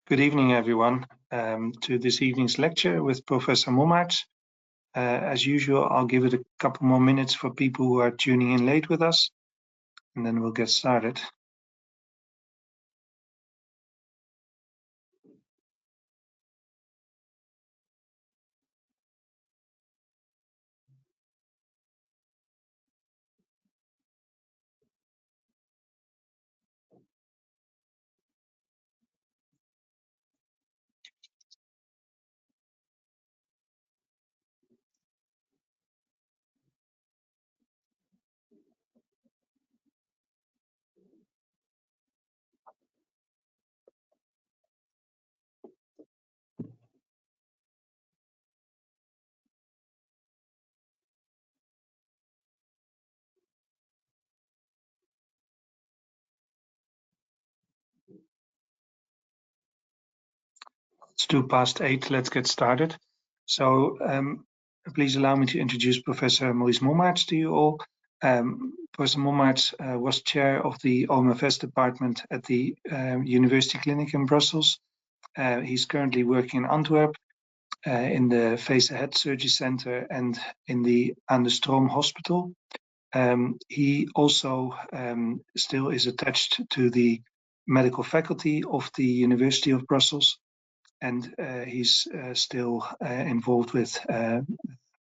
Good evening, everyone, to this evening's lecture with Professor Mommaerts. As usual, I'll give it a couple more minutes for people who are tuning in late with us, and then we'll get started. It's 8:02. Let's get started. So please allow me to introduce Professor Maurice Mommaerts to you all. Professor Mommaerts was chair of the AMSJI department at the University Clinic in Brussels. He's currently working in Antwerp in the Face Ahead Surgery Center and in the Aan de Stroom Hospital. He also still is attached to the medical faculty of the University of Brussels, and he's still involved with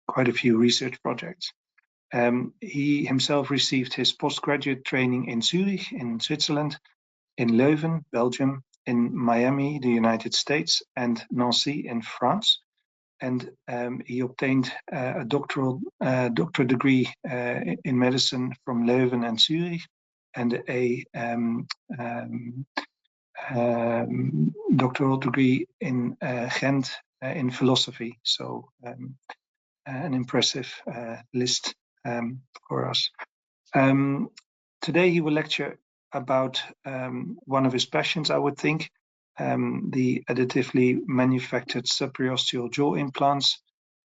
quite a few research projects. He himself received his postgraduate training in Zurich, in Switzerland, in Leuven, Belgium, in Miami, the United States, and Nancy in France. And he obtained a doctorate degree in medicine from Leuven and Zurich, and a doctoral degree in Ghent in philosophy. So an impressive list for us. Today he will lecture about one of his passions, I would think, the additively manufactured subperiosteal jaw implants.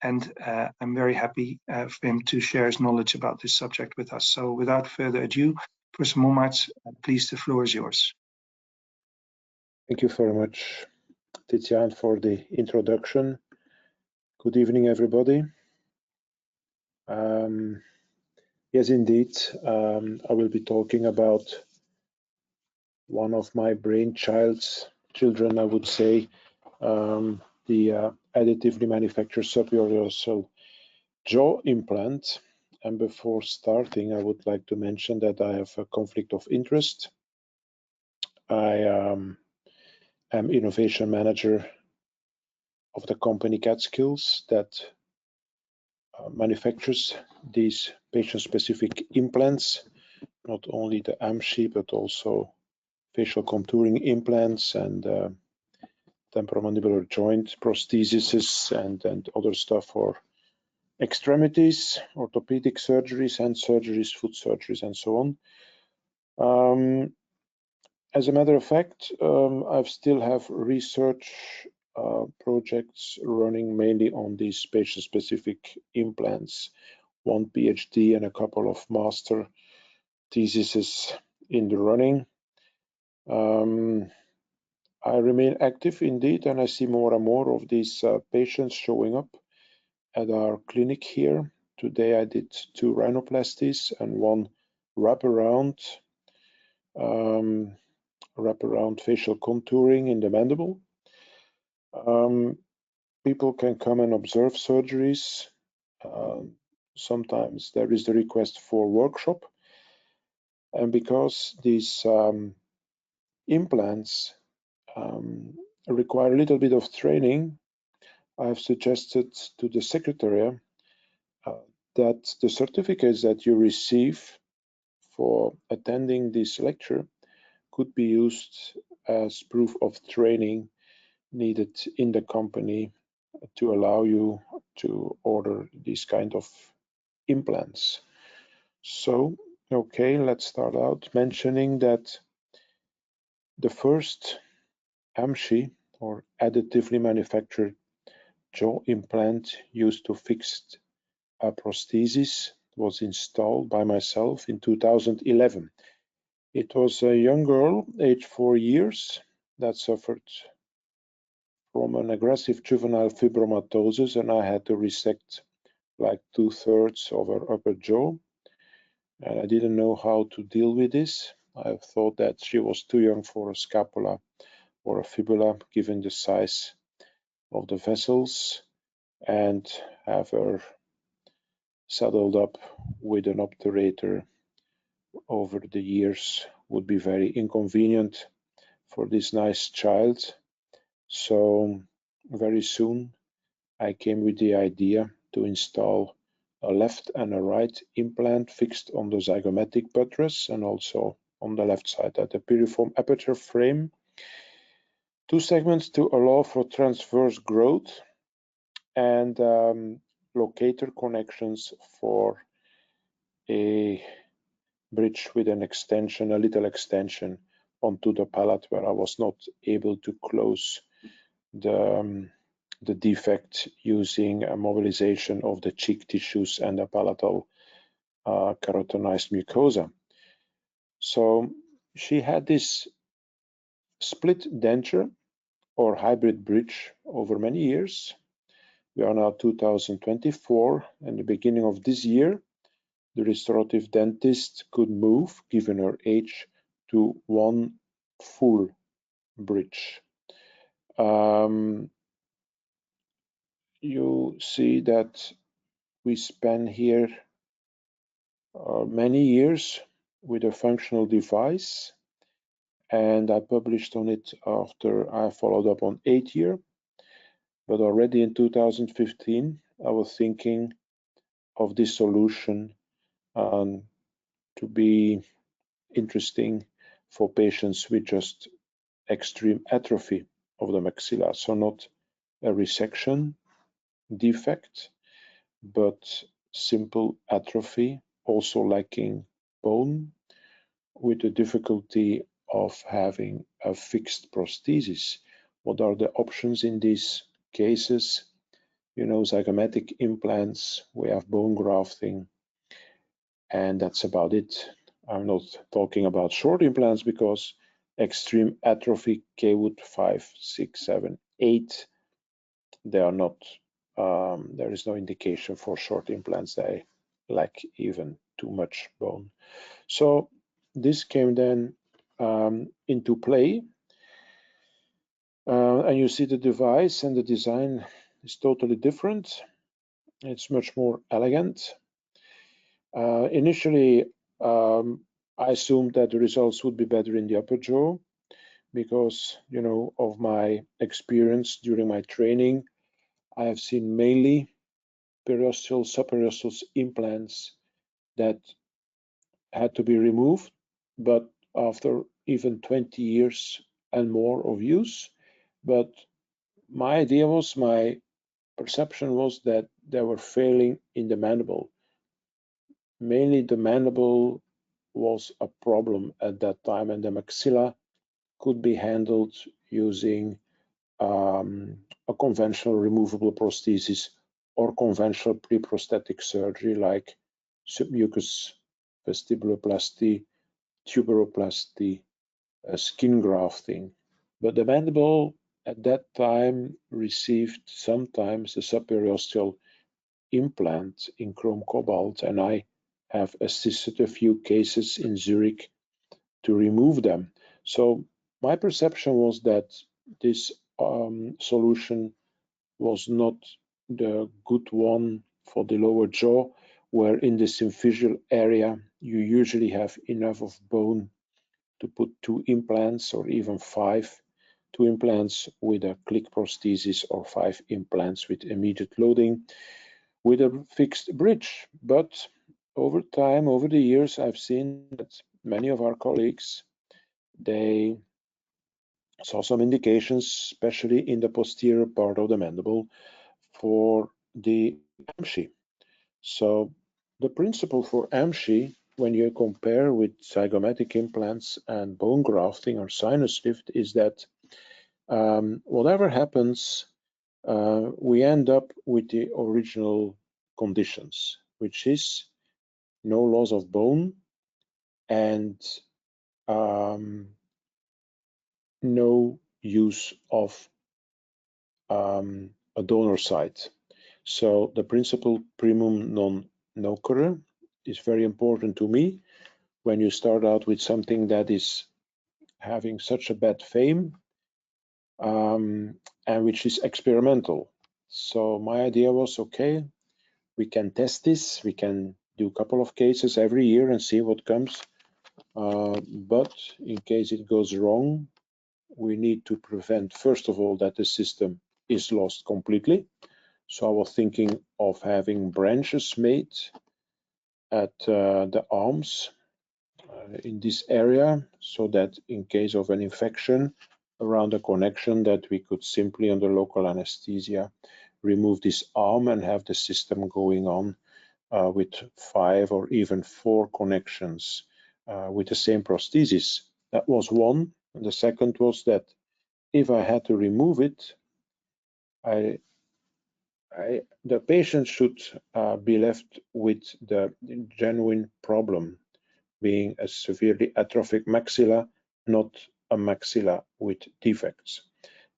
And I'm very happy for him to share his knowledge about this subject with us. So without further ado, Professor Mommaerts, please, the floor is yours. Thank you very much, Titian, for the introduction. Good evening, everybody. Yes, indeed, I will be talking about one of my children, I would say, the additively manufactured subperiosteal jaw implant. And before starting, I would like to mention that I have a conflict of interest. I am innovation manager of the company CADskills that manufactures these patient-specific implants, not only the AMSJI, but also facial contouring implants and temporomandibular joint prostheses and other stuff for extremities, orthopedic surgeries, hand surgeries, foot surgeries, and so on. As a matter of fact, I still have research projects running mainly on these patient-specific implants, one PhD and a couple of master theses in the running. I remain active indeed, and I see more and more of these patients showing up at our clinic here. Today I did 2 rhinoplasties and 1 wraparound facial contouring in the mandible. People can come and observe surgeries. Sometimes there is the request for workshop, and because these implants require a little bit of training, I've suggested to the secretariat that the certificates that you receive for attending this lecture could be used as proof of training needed in the company to allow you to order these kind of implants. So, okay, let's start out mentioning that the first AMSJI, or additively manufactured jaw implant used to fix a prosthesis, was installed by myself in 2011. It was a young girl, aged 4 years, that suffered from an aggressive juvenile fibromatosis, and I had to resect like 2/3 of her upper jaw. And I didn't know how to deal with this. I thought that she was too young for a scapula or a fibula, given the size of the vessels, and have her saddled up with an obturator over the years would be very inconvenient for this nice child. So very soon I came with the idea to install a left and a right implant fixed on the zygomatic buttress and also on the left side at the piriform aperture frame. 2 segments to allow for transverse growth and locator connections for a bridge with an extension, a little extension onto the palate where I was not able to close the defect using a mobilization of the cheek tissues and the palatal keratinized mucosa. So she had this split denture or hybrid bridge over many years. We are now 2024, and the beginning of this year, the restorative dentist could move, given her age, to one full bridge. You see that we spend here many years with a functional device, and I published on it after I followed up on 8 years. But already in 2015, I was thinking of this solution to be interesting for patients with just extreme atrophy of the maxilla. So not a resection defect, but simple atrophy, also lacking bone, with the difficulty of having a fixed prosthesis. What are the options in these cases? You know, zygomatic implants, we have bone grafting, and that's about it. I'm not talking about short implants because extreme atrophy, K-Wood 5, 6, 7, 8, they are not, there is no indication for short implants. They lack even too much bone. So this came then into play. And you see the device and the design is totally different. It's much more elegant. Initially, I assumed that the results would be better in the upper jaw because, you know, of my experience during my training. I have seen mainly periosteal, subperiosteal implants that had to be removed, but after even 20 years and more of use. But my idea was, my perception was that they were failing in the mandible. Mainly the mandible was a problem at that time, and the maxilla could be handled using a conventional removable prosthesis or conventional pre-prosthetic surgery like submucous vestibuloplasty, tuberoplasty, skin grafting. But the mandible at that time received sometimes a subperiosteal implant in chrome cobalt, and I have assisted a few cases in Zurich to remove them. So my perception was that this solution was not the good one for the lower jaw, where in the symphysial area you usually have enough of bone to put 2 implants or even 5, 2 implants with a click prosthesis or 5 implants with immediate loading with a fixed bridge. But over time, over the years, I've seen that many of our colleagues, they saw some indications, especially in the posterior part of the mandible, for the AMSJI. So the principle for AMSJI, when you compare with zygomatic implants and bone grafting or sinus lift, is that whatever happens, we end up with the original conditions, which is no loss of bone and no use of a donor site. So the principle primum non nocere is very important to me when you start out with something that is having such a bad fame and which is experimental. So my idea was, okay, we can test this, we can do a couple of cases every year and see what comes. But in case it goes wrong, we need to prevent, first of all, that the system is lost completely. So I was thinking of having branches made at the arms in this area, so that in case of an infection around a connection, that we could simply under local anesthesia remove this arm and have the system going on with 5 or even 4 connections with the same prosthesis. That was one. And the second was that if I had to remove it, the patient should be left with the genuine problem, being a severely atrophic maxilla, not a maxilla with defects.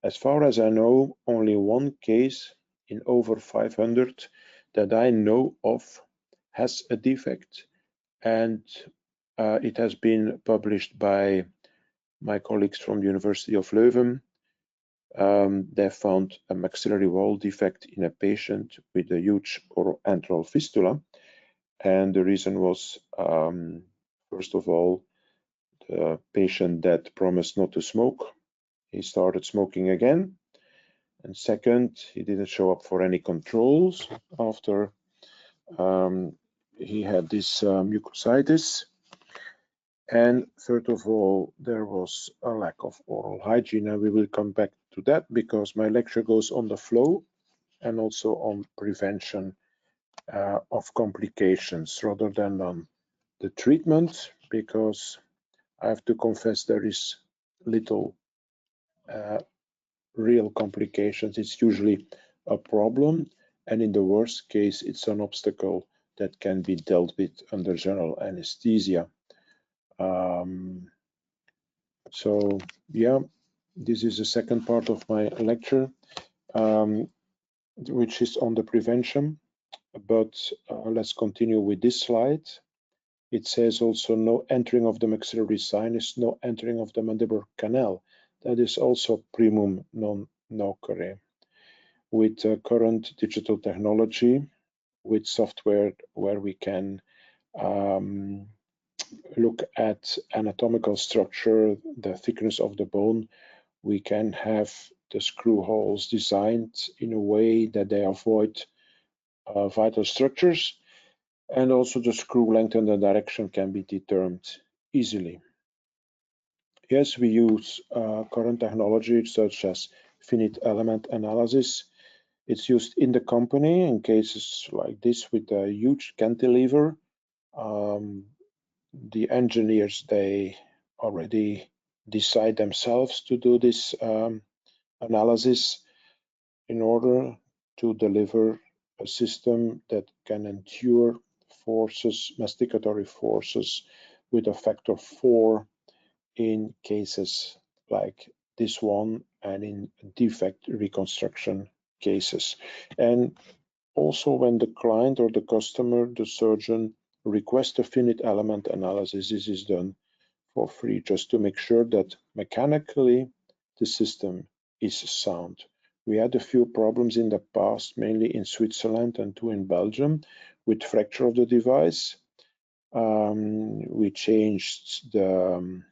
As far as I know, only one case in over 500 that I know of has a defect, and it has been published by my colleagues from the University of Leuven. They found a maxillary wall defect in a patient with a huge oroantral fistula, and the reason was, first of all, the patient that promised not to smoke, he started smoking again, and second, he didn't show up for any controls after he had this mucositis. And third of all, there was a lack of oral hygiene, and we will come back to that because my lecture goes on the flow and also on prevention of complications rather than on the treatment, because I have to confess there is little real complications. It's usually a problem, and in the worst case, it's an obstacle that can be dealt with under general anesthesia. So yeah, this is the second part of my lecture, which is on the prevention. But let's continue with this slide. It says also no entering of the maxillary sinus, no entering of the mandibular canal. That is also primum non nocere. With current digital technology, with software where we can look at anatomical structure, the thickness of the bone, we can have the screw holes designed in a way that they avoid vital structures, and also the screw length and the direction can be determined easily. Yes, we use current technology such as finite element analysis. It's used in the company in cases like this with a huge cantilever. The engineers, they already decide themselves to do this analysis in order to deliver a system that can endure forces, masticatory forces, with a factor 4 in cases like this one and in defect reconstruction cases. And also when the client or the customer, the surgeon, requests a finite element analysis, this is done for free, just to make sure that mechanically the system is sound. We had a few problems in the past, mainly in Switzerland and 2 in Belgium, with fracture of the device. We changed the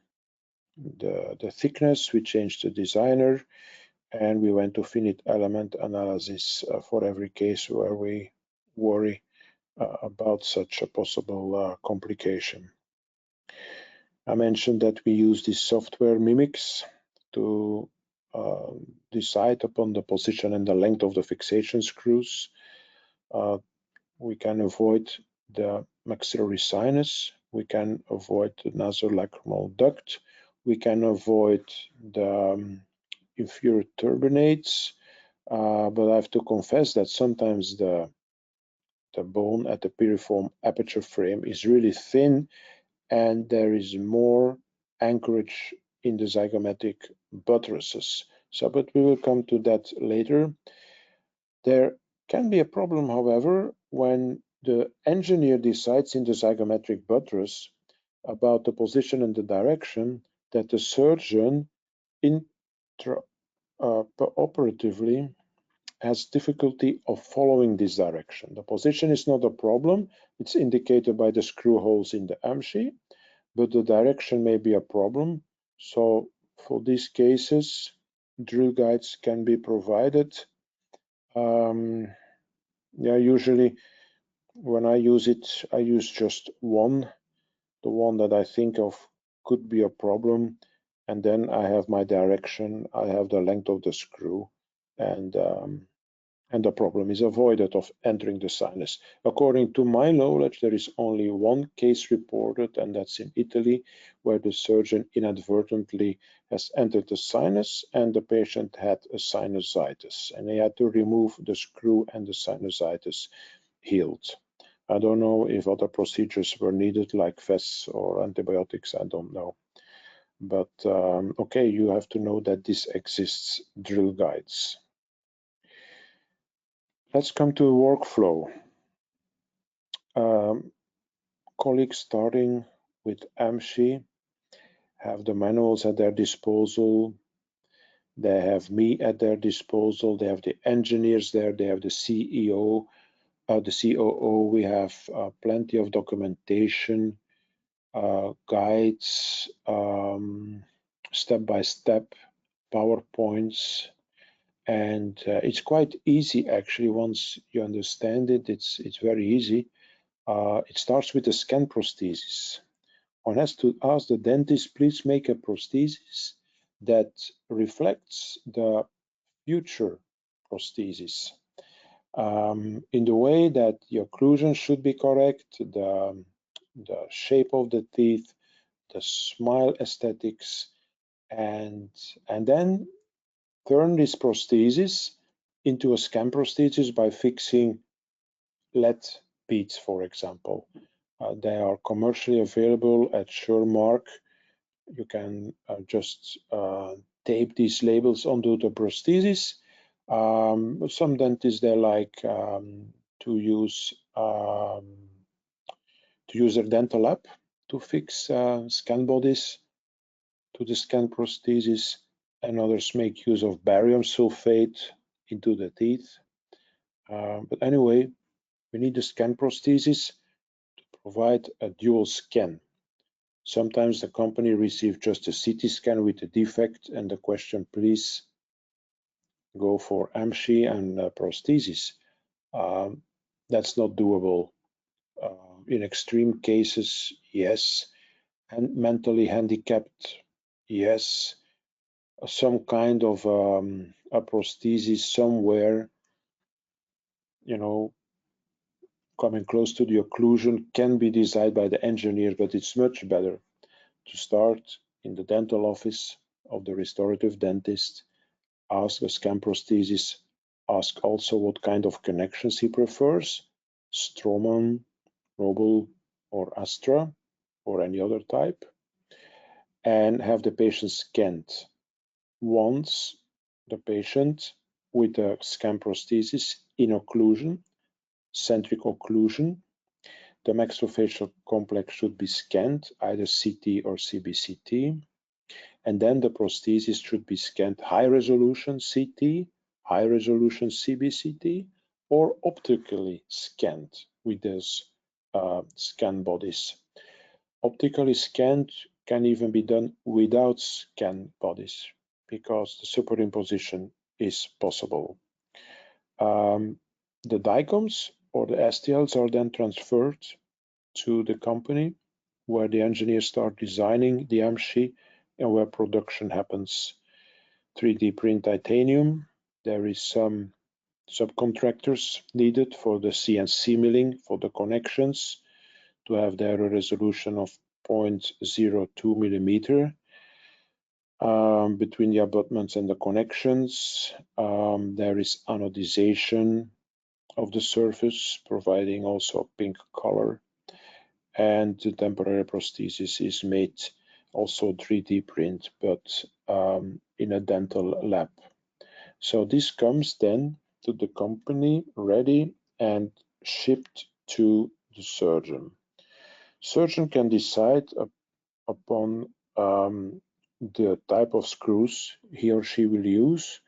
thickness, we changed the designer, and we went to finite element analysis for every case where we worry about such a possible complication. I mentioned that we use this software Mimics to decide upon the position and the length of the fixation screws. We can avoid the maxillary sinus, we can avoid the nasolacrimal duct, we can avoid the inferior turbinates, but I have to confess that sometimes the bone at the piriform aperture frame is really thin, and there is more anchorage in the zygomatic buttresses. So, but we will come to that later. There can be a problem, however, when the engineer decides in the zygometric buttress about the position and the direction that the surgeon operatively has difficulty of following this direction. The position is not a problem. It's indicated by the screw holes in the AMSJI, but the direction may be a problem. So for these cases, drill guides can be provided. Yeah, usually when I use it, I use just one, the one that I think of could be a problem. And then I have my direction, I have the length of the screw, and the problem is avoided of entering the sinus. According to my knowledge, there is only one case reported, and that's in Italy, where the surgeon inadvertently has entered the sinus and the patient had a sinusitis, and he had to remove the screw and the sinusitis healed. I don't know if other procedures were needed like FES or antibiotics, I don't know. But okay, you have to know that this exists, drill guides. Let's come to workflow. Colleagues starting with AMSJI have the manuals at their disposal. They have me at their disposal. They have the engineers there. They have the CEO, the COO. We have plenty of documentation, guides, step-by-step PowerPoints. And it's quite easy, actually, once you understand it. It's very easy. It starts with the scan prosthesis. One has to ask the dentist, please make a prosthesis that reflects the future prosthesis in the way that the occlusion should be correct, the shape of the teeth, the smile aesthetics, and then turn this prosthesis into a scan prosthesis by fixing LED beads, for example. They are commercially available at Shermark. You can just tape these labels onto the prosthesis. Some dentists, they like to use their dental app to fix scan bodies to the scan prosthesis, and others make use of barium sulfate into the teeth. But anyway, we need the scan prosthesis to provide a dual scan. Sometimes the company receives just a CT scan with a defect, and the question, please go for AMSJI and prosthesis. That's not doable. In extreme cases, yes. And mentally handicapped, yes. Some kind of a prosthesis somewhere, you know, coming close to the occlusion can be designed by the engineer, but it's much better to start in the dental office of the restorative dentist, ask a scan prosthesis, ask also what kind of connections he prefers, Straumann, Nobel, or Astra, or any other type, and have the patient scanned. Once the patient with a scan prosthesis in occlusion, centric occlusion, the maxillofacial complex should be scanned, either CT or CBCT, and then the prosthesis should be scanned high resolution CT, high resolution CBCT, or optically scanned with those scan bodies. Optically scanned can even be done without scan bodies because the superimposition is possible. The DICOMs or the STLs are then transferred to the company where the engineers start designing the AMSJI and where production happens. 3D print titanium. There is some subcontractors needed for the CNC milling for the connections to have their resolution of 0.02 millimeter between the abutments and the connections. There is anodization of the surface, providing also pink color, and the temporary prosthesis is made also 3D print, but in a dental lab. So this comes then to the company ready and shipped to the surgeon. Surgeon can decide upon the type of screws he or she will use.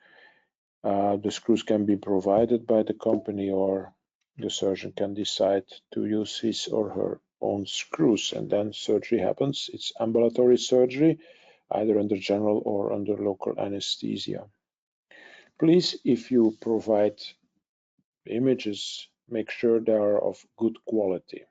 The screws can be provided by the company, or the surgeon can decide to use his or her own screws, and then surgery happens. It's ambulatory surgery, either under general or under local anesthesia. Please, if you provide images, make sure they are of good quality,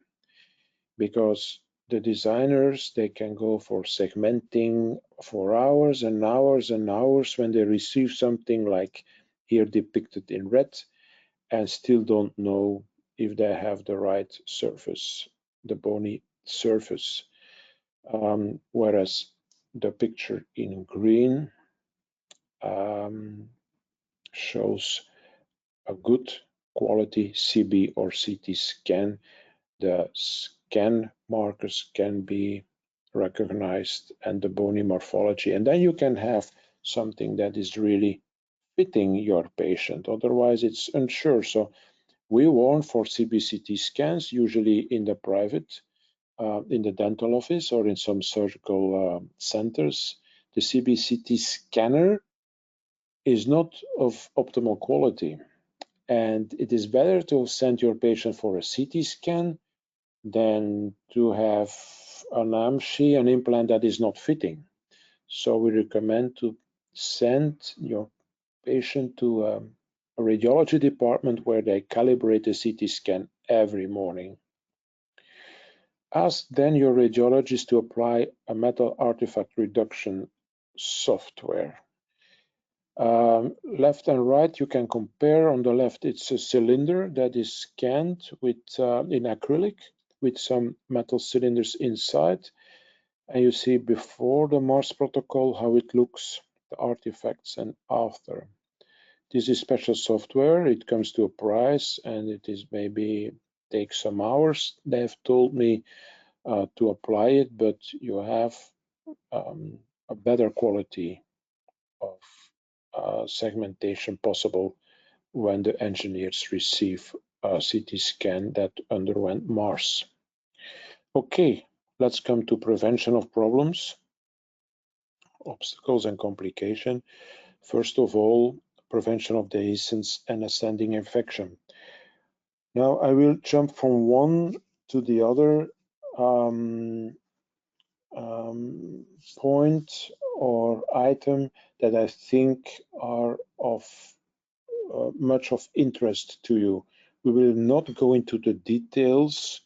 because the designers, they can go for segmenting for hours and hours and hours when they receive something like here depicted in red, and still don't know if they have the right surface, the bony surface. Whereas the picture in green shows a good quality CB or CT scan. The scan markers can be recognized and the bony morphology, and then you can have something that is really fitting your patient. Otherwise, it's unsure. So we warn for CBCT scans, usually in the private, in the dental office or in some surgical centers. The CBCT scanner is not of optimal quality, and it is better to send your patient for a CT scan than to have an AMSJI, an implant that is not fitting. So we recommend to send your patient to a radiology department where they calibrate a CT scan every morning. Ask then your radiologist to apply a metal artifact reduction software. Left and right, you can compare. On the left, it's a cylinder that is scanned with in acrylic with some metal cylinders inside. And you see before the Mars protocol how it looks, the artifacts, and after. This is special software. It comes to a price, and it is maybe takes some hours. They have told me to apply it, but you have a better quality of segmentation possible when the engineers receive a CT scan that underwent Mars. Okay, let's come to prevention of problems, obstacles and complication. First of all, prevention of dehiscence and ascending infection. Now I will jump from one to the other point or item that I think are of much of interest to you. We will not go into the details,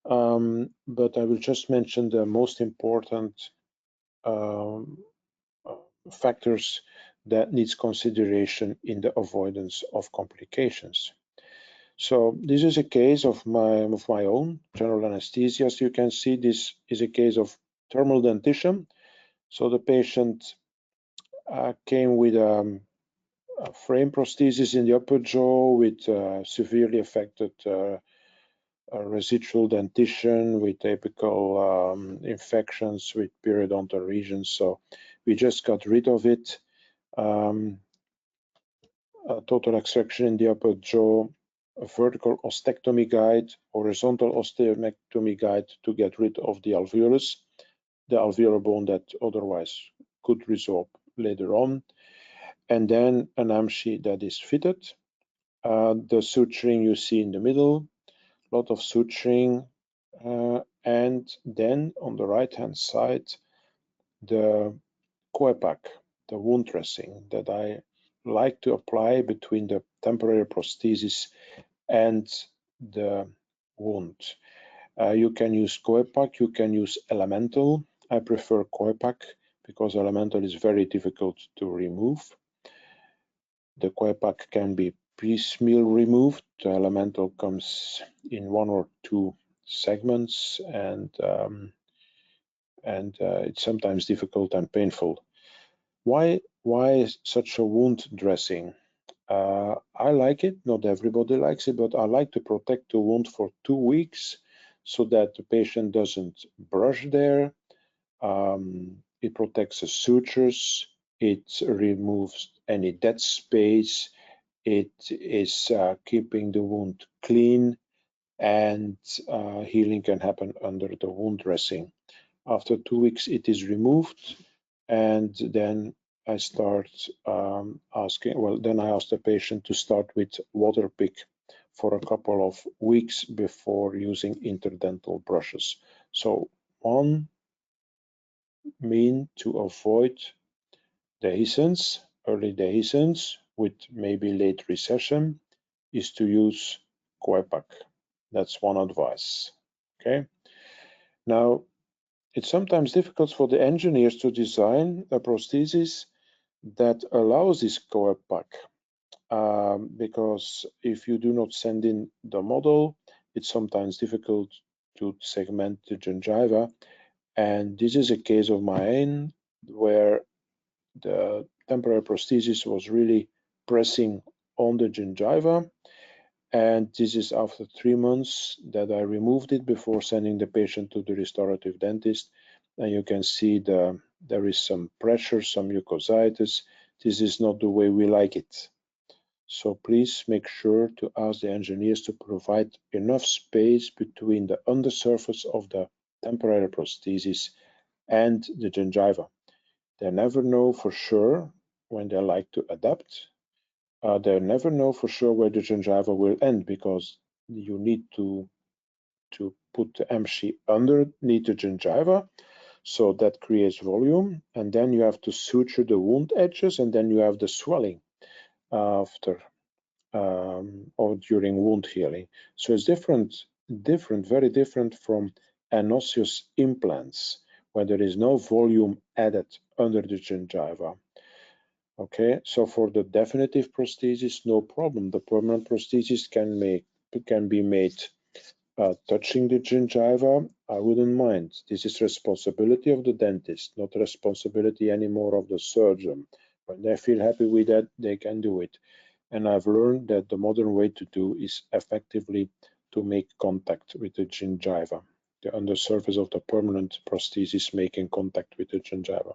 but I will just mention the most important factors that needs consideration in the avoidance of complications. So this is a case of my own general anesthesia. As you can see, this is a case of thermal dentition. So the patient came with a frame prosthesis in the upper jaw with severely affected residual dentition with apical infections with periodontal regions. So we just got rid of it. A total extraction in the upper jaw, a vertical ostectomy guide, horizontal osteomectomy guide to get rid of the alveolus, the alveolar bone that otherwise could resorb later on, and then an AMSJI that is fitted. The suturing you see in the middle, a lot of suturing, and then on the right-hand side, the COEPAC, the wound dressing that I like to apply between the temporary prosthesis and the wound. You can use COEPAC, you can use elemental. I prefer COEPAC because elemental is very difficult to remove. The COEPAC can be piecemeal removed. The elemental comes in 1 or 2 segments, and it's sometimes difficult and painful. Why such a wound dressing? I like it, not everybody likes it, but I like to protect the wound for 2 weeks so that the patient doesn't brush there, It protects the sutures. It removes any dead space. It is keeping the wound clean, and healing can happen under the wound dressing. After 2 weeks, it is removed, and then I start asking, well, then I ask the patient to start with water pick for a couple of weeks before using interdental brushes. So one mean to avoid dehiscence, early dehiscence with maybe late recession, is to use Coepac. That's one advice. Okay. Now, it's sometimes difficult for the engineers to design a prosthesis that allows this Coepac, because if you do not send in the model, it's sometimes difficult to segment the gingiva. And this is a case of mine where the temporary prosthesis was really pressing on the gingiva. And this is after 3 months that I removed it before sending the patient to the restorative dentist. And you can see there is some pressure, some mucositis. This is not the way we like it. So please make sure to ask the engineers to provide enough space between the undersurface of the temporary prosthesis and the gingiva. They never know for sure when they like to adapt. They never know for sure where the gingiva will end, because you need to put the AMSJI underneath the gingiva, so that creates volume, and then you have to suture the wound edges, and then you have the swelling after or during wound healing. So it's different, very different from an-osseous implants, where there is no volume added under the gingiva. Okay, so for the definitive prosthesis, no problem. The permanent prosthesis can be made touching the gingiva. I wouldn't mind. This is responsibility of the dentist, not responsibility anymore of the surgeon. When they feel happy with that, they can do it. And I've learned that the modern way to do is effectively to make contact with the gingiva, the undersurface of the permanent prosthesis making contact with the gingiva.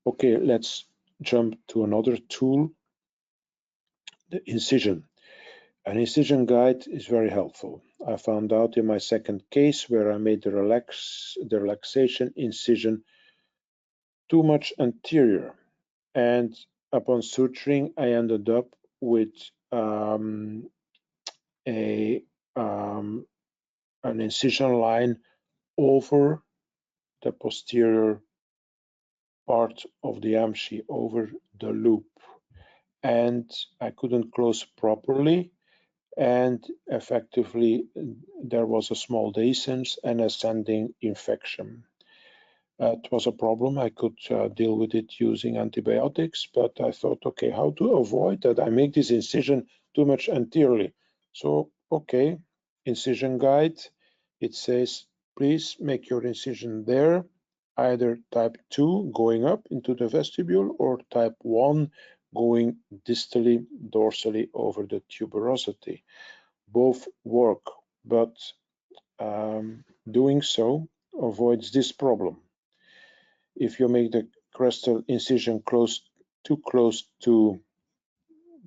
Okay, let's jump to another tool, the incision. An incision guide is very helpful. I found out in my second case where I made the relaxation incision too much anterior, and upon suturing I ended up with an incision line over the posterior part of the AMSJI, over the loop, and I couldn't close properly, and effectively there was a small dehiscence and ascending infection. It was a problem. I could deal with it using antibiotics, but I thought, okay, how to avoid that? I make this incision too much anteriorly. So, okay, incision guide, it says, please make your incision there, either type 2 going up into the vestibule or type 1 going distally, dorsally over the tuberosity. Both work, but doing so avoids this problem. If you make the crestal incision too close to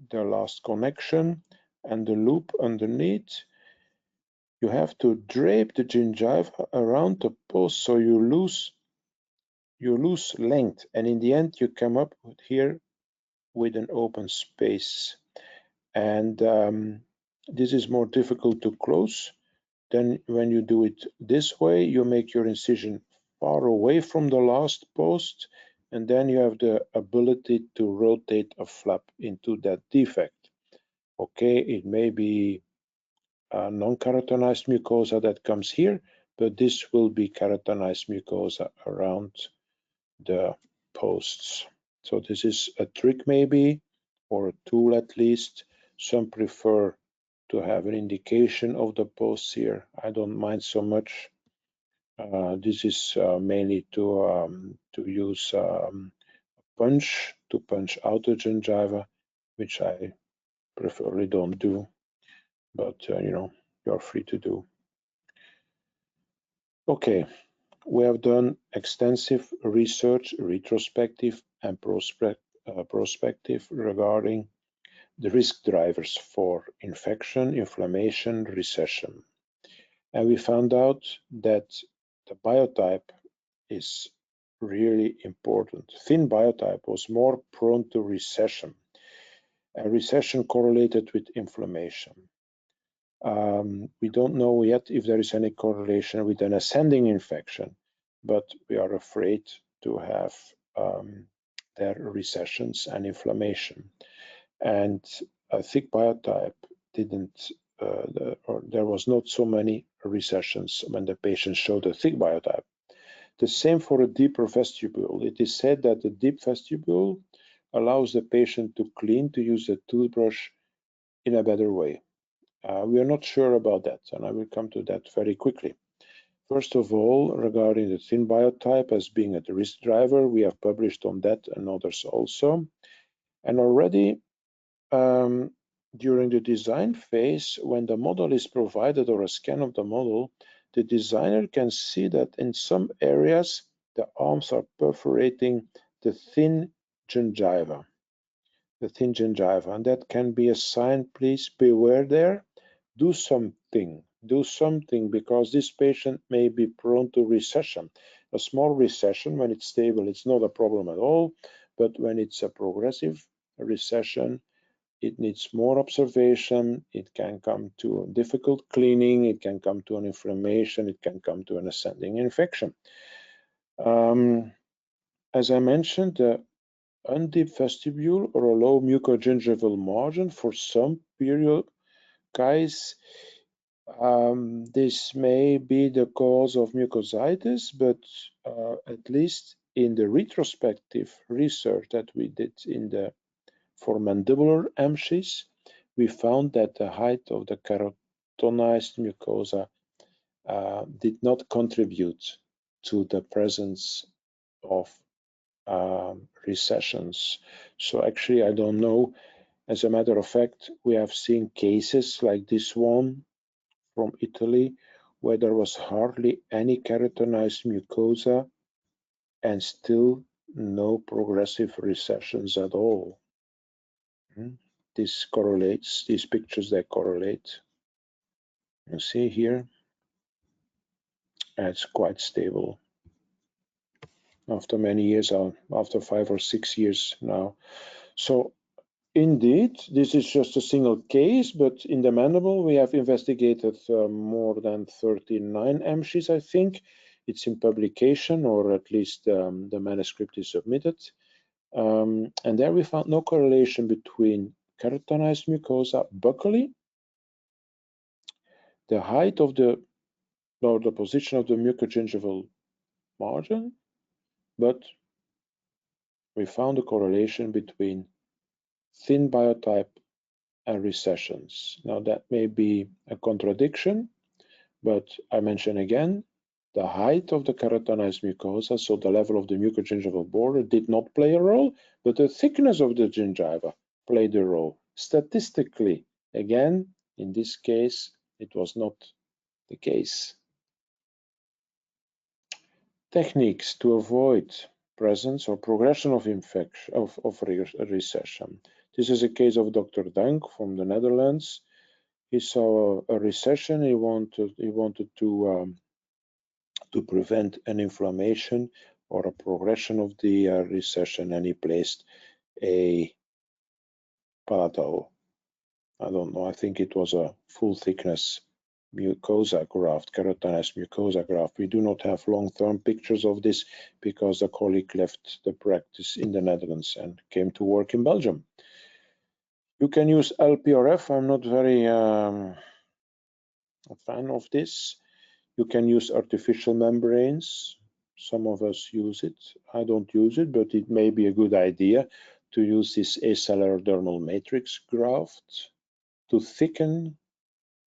the last connection and the loop underneath, you have to drape the gingiva around the post, so you lose length, and in the end you come up here with an open space, and this is more difficult to close. Then when you do it this way, you make your incision far away from the last post, and then you have the ability to rotate a flap into that defect. Okay, it may be a non-keratinized mucosa that comes here, but this will be keratinized mucosa around the posts. So this is a trick maybe, or a tool at least. Some prefer to have an indication of the posts here. I don't mind so much. This is mainly to use punch to punch out the gingiva, which I preferably don't do, but you know, you're free to do. Okay, We have done extensive research, retrospective and prospective, regarding the risk drivers for infection, inflammation, recession. And we found out that the biotype is really important. Thin biotype was more prone to recession, and recession correlated with inflammation. We don't know yet if there is any correlation with an ascending infection, but we are afraid to have their recessions and inflammation. And a thick biotype didn't, or there was not so many recessions when the patient showed a thick biotype. The same for a deeper vestibule. It is said that the deep vestibule allows the patient to clean, to use the toothbrush in a better way. We are not sure about that, and I will come to that very quickly. First of all, regarding the thin biotype as being a risk driver, we have published on that and others also. And already during the design phase, when the model is provided or a scan of the model, the designer can see that in some areas the arms are perforating the thin gingiva, and that can be a sign, please beware there, do something, because this patient may be prone to recession. A small recession, when it's stable, it's not a problem at all, but when it's a progressive recession, it needs more observation. It can come to difficult cleaning. It can come to an inflammation. It can come to an ascending infection. As I mentioned, the undeep vestibule or a low mucogingival margin for some period guys, this may be the cause of mucositis, but at least in the retrospective research that we did for mandibular AMSJIs, we found that the height of the keratonized mucosa did not contribute to the presence of recessions. So actually, I don't know. As a matter of fact, we have seen cases like this one from Italy, where there was hardly any keratonized mucosa and still no progressive recessions at all. This correlates, these pictures, they correlate. You see here, it's quite stable. After many years, after 5 or 6 years now. So indeed, this is just a single case, but in the mandible, we have investigated more than 39 AMSJIs, I think. It's in publication, or at least the manuscript is submitted. And there we found no correlation between keratonized mucosa buccally, the height of the, or the position of the mucogingival margin, but we found a correlation between thin biotype and recessions. Now that may be a contradiction, but I mention again, the height of the keratonized mucosa, so the level of the mucogingival border, did not play a role, but the thickness of the gingiva played a role. Statistically, again, in this case, it was not the case. Techniques to avoid presence or progression of infection of recession. This is a case of Dr. Dank from the Netherlands. He saw a recession. He wanted to prevent an inflammation or a progression of the recession, and he placed a palatal, I don't know, I think it was a full thickness mucosa graft, keratonized mucosa graft. We do not have long-term pictures of this because the colleague left the practice in the Netherlands and came to work in Belgium. You can use LPRF. I'm not very a fan of this. You can use artificial membranes. Some of us use it. I don't use it, but it may be a good idea to use this acellular dermal matrix graft to thicken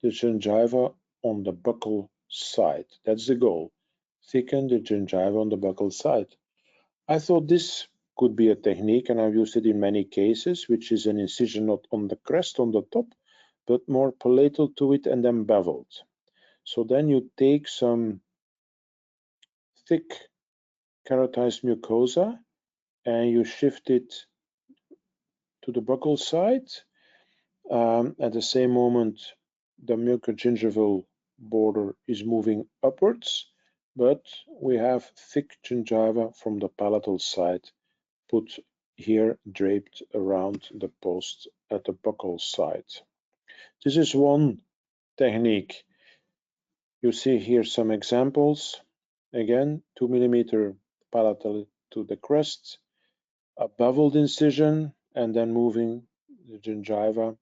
the gingiva on the buccal side. That's the goal. Thicken the gingiva on the buccal side. I thought this could be a technique, and I've used it in many cases, which is an incision not on the crest on the top, but more palatal to it and then beveled. So then you take some thick keratized mucosa and you shift it to the buccal side. At the same moment, the mucogingival border is moving upwards, but we have thick gingiva from the palatal side put here, draped around the post at the buccal side. This is one technique. You see here some examples. Again, 2 mm palatal to the crest, a beveled incision, and then moving the gingiva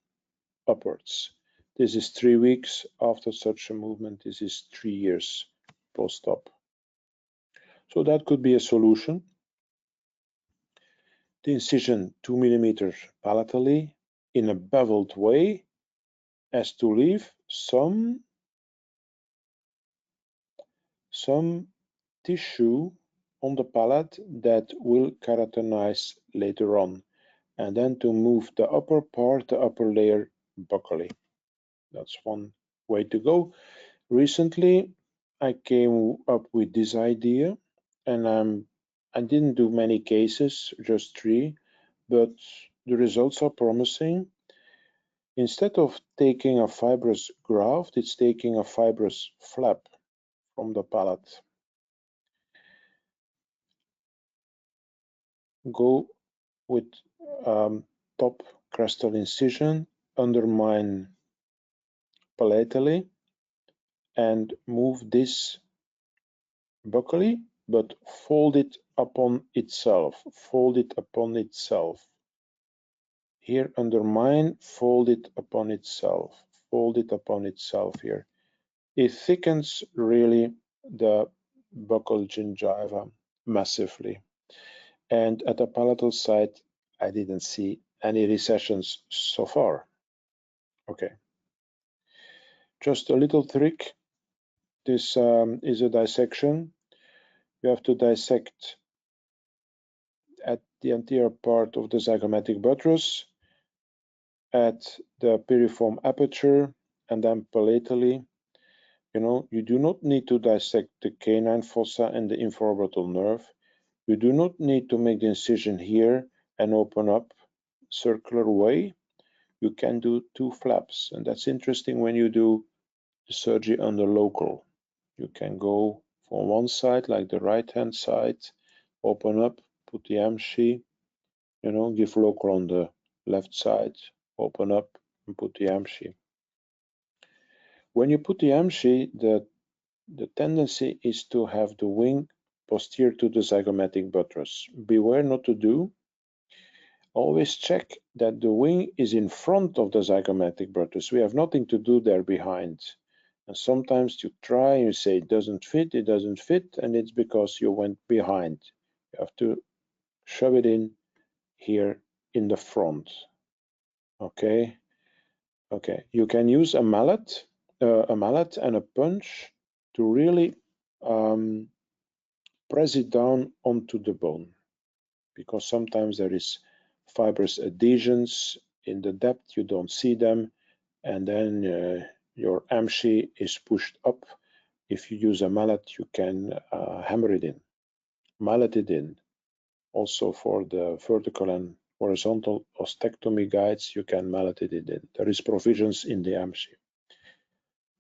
upwards. This is 3 weeks after such a movement. This is 3 years post-op. So that could be a solution. The incision 2 mm palatally in a beveled way as to leave some tissue on the palate that will keratinize later on, and then to move the upper part, the upper layer buccally. That's one way to go. Recently, I came up with this idea, and I didn't do many cases, just 3, but the results are promising. Instead of taking a fibrous graft, it's taking a fibrous flap from the palate. Go with top crestal incision, undermine palatally, and move this buccally, but fold it upon itself. Fold it upon itself. Here, undermine, fold it upon itself. Fold it upon itself here. It thickens really the buccal gingiva massively. And at the palatal side, I didn't see any recessions so far. Okay. Just a little trick. This is a dissection. You have to dissect at the anterior part of the zygomatic buttress, at the piriform aperture, and then palatally. You do not need to dissect the canine fossa and the infraorbital nerve. You do not need to make the incision here and open up circular way. You can do 2 flaps, and that's interesting when you do the surgery under local. You can go from one side, like the right-hand side, open up, put the AMSJI, give local on the left side, open up, and put the AMSJI. When you put the AMSJI, the tendency is to have the wing posterior to the zygomatic buttress. Beware not to do. Always check that the wing is in front of the zygomatic buttress. We have nothing to do there behind. And sometimes you try and you say it doesn't fit, and it's because you went behind. You have to shove it in here in the front. Okay. You can use a mallet and a punch to really press it down onto the bone, because sometimes there is fibrous adhesions in the depth, you don't see them, and then your AMSJI is pushed up. If you use a mallet, you can hammer it in, mallet it in. Also for the vertical and horizontal ostectomy guides, you can mallet it in. There is provisions in the AMSJI.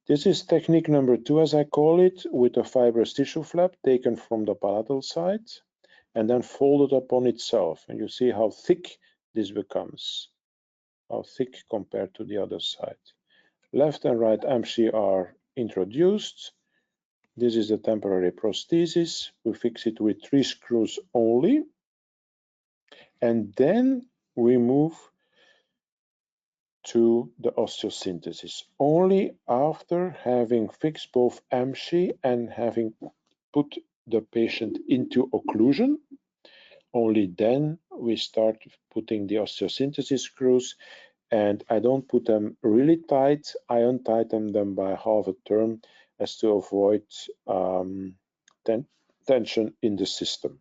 This is technique number 2, as I call it, with a fibrous tissue flap taken from the palatal side and then folded upon itself. And you see how thick this becomes, how thick compared to the other side. Left and right AMSJI are introduced. This is the temporary prosthesis. We fix it with 3 screws only. And then we move to the osteosynthesis. Only after having fixed both AMSJI and having put the patient into occlusion, only then we start putting the osteosynthesis screws. And I don't put them really tight. I untighten them by half a turn as to avoid tension in the system.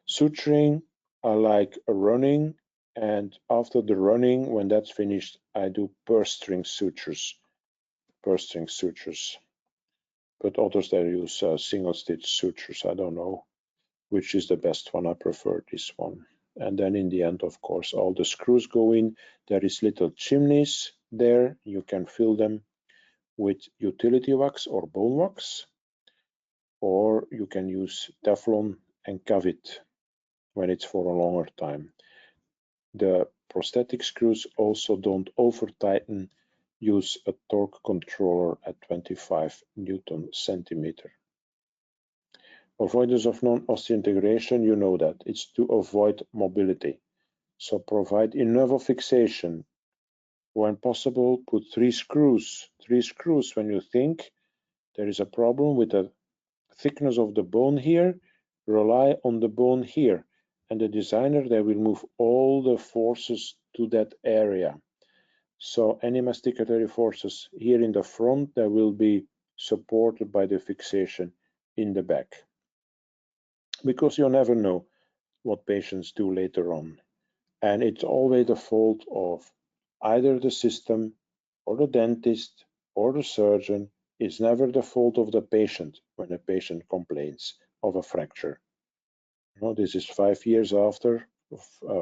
Suturing, I like running, and after the running, when that's finished, I do purse string sutures. but others they use single stitch sutures. I don't know which is the best one. I prefer this one. And then in the end, of course, all the screws go in. There is little chimneys there. You can fill them with utility wax or bone wax, or you can use Teflon and cave it when it's for a longer time. The prosthetic screws also don't over tighten. Use a torque controller at 25 Newton centimeter. Avoidance of non-osseointegration, you know that. It's to avoid mobility. So provide enough fixation. When possible, put 3 screws. 3 screws when you think there is a problem with the thickness of the bone here, rely on the bone here. And the designer, they will move all the forces to that area. So any masticatory forces here in the front, they will be supported by the fixation in the back. Because you never know what patients do later on. And it's always the fault of either the system or the dentist or the surgeon. It's never the fault of the patient when a patient complains of a fracture. You know, this is 5 years after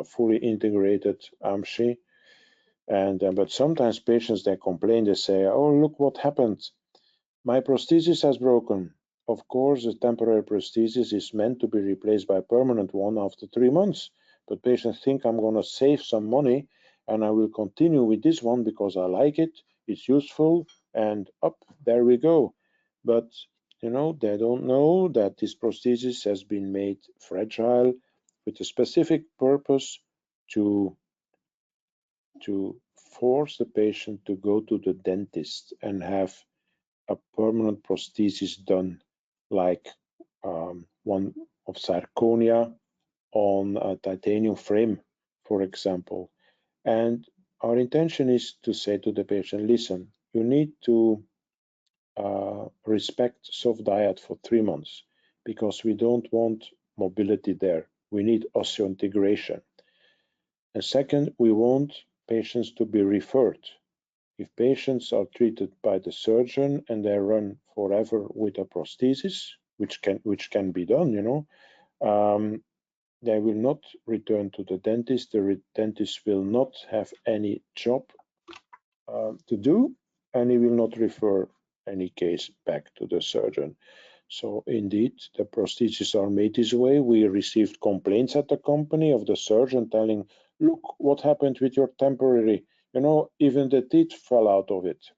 fully integrated AMSJI. But sometimes patients, they complain, they say, oh, look what happened. My prosthesis has broken. Of course, the temporary prosthesis is meant to be replaced by a permanent one after 3 months. But patients think I'm going to save some money and I will continue with this one because I like it, it's useful, and up, there we go. But, you know, they don't know that this prosthesis has been made fragile with a specific purpose to force the patient to go to the dentist and have a permanent prosthesis done, like one of zirconia on a titanium frame, for example. And our intention is to say to the patient, listen, you need to respect soft diet for 3 months because we don't want mobility there. We need osseointegration. And second, we want patients to be referred. If patients are treated by the surgeon and they run forever with a prosthesis, which can be done, you know, they will not return to the dentist. The dentist will not have any job to do, and he will not refer any case back to the surgeon. So indeed, the prostheses are made this way. We received complaints at the company of the surgeon telling, look what happened with your temporary, you know, even the teeth fell out of it.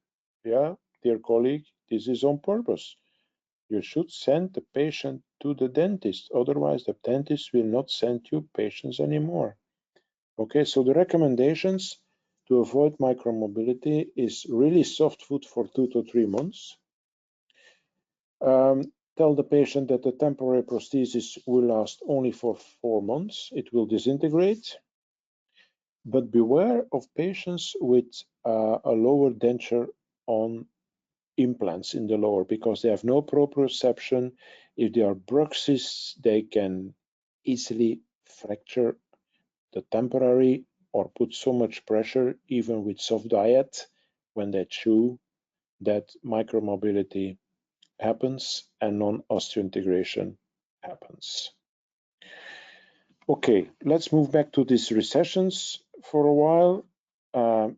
Yeah, dear colleague, this is on purpose. You should send the patient to the dentist. Otherwise, the dentist will not send you patients anymore. Okay, so the recommendations to avoid micromobility is really soft food for 2 to 3 months. Tell the patient that the temporary prosthesis will last only for 4 months. It will disintegrate. But beware of patients with a lower denture on implants in the lower because they have no proprioception. If they are bruxists, they can easily fracture the temporary or put so much pressure, even with soft diet, when they chew, that micromobility happens and non-osseointegration happens. Okay, let's move back to these recessions for a while.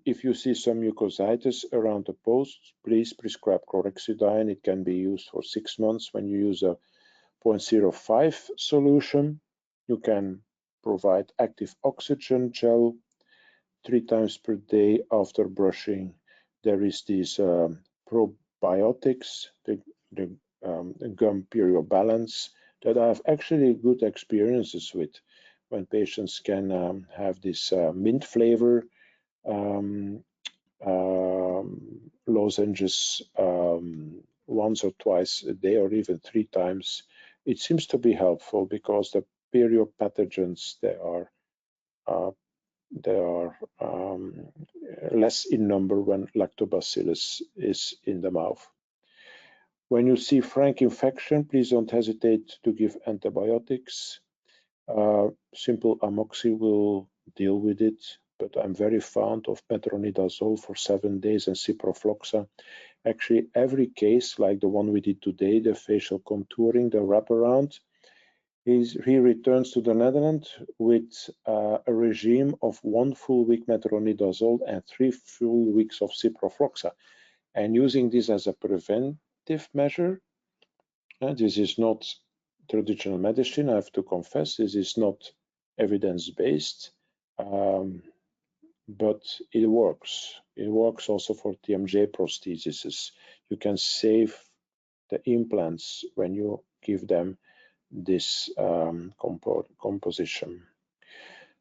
If you see some mucositis around the post, please prescribe chlorhexidine. It can be used for 6 months when you use a 0.05 solution. You can provide active oxygen gel 3 times per day after brushing. There is these probiotics, the gum periobalance, that I have actually good experiences with when patients can have this mint flavor lozenges once or twice a day or even 3 times. It seems to be helpful because the periopathogens, they are less in number when lactobacillus is in the mouth. When you see frank infection, please don't hesitate to give antibiotics. Simple amoxi will deal with it, but I'm very fond of metronidazole for 7 days and ciprofloxa. Actually, every case, like the one we did today, the facial contouring, the wraparound, he returns to the Netherlands with a regime of 1 full week metronidazole and 3 full weeks of ciprofloxa. And using this as a preventive measure, this is not traditional medicine, I have to confess, this is not evidence-based, but it works. It works also for TMJ prostheses. You can save the implants when you give them this composition.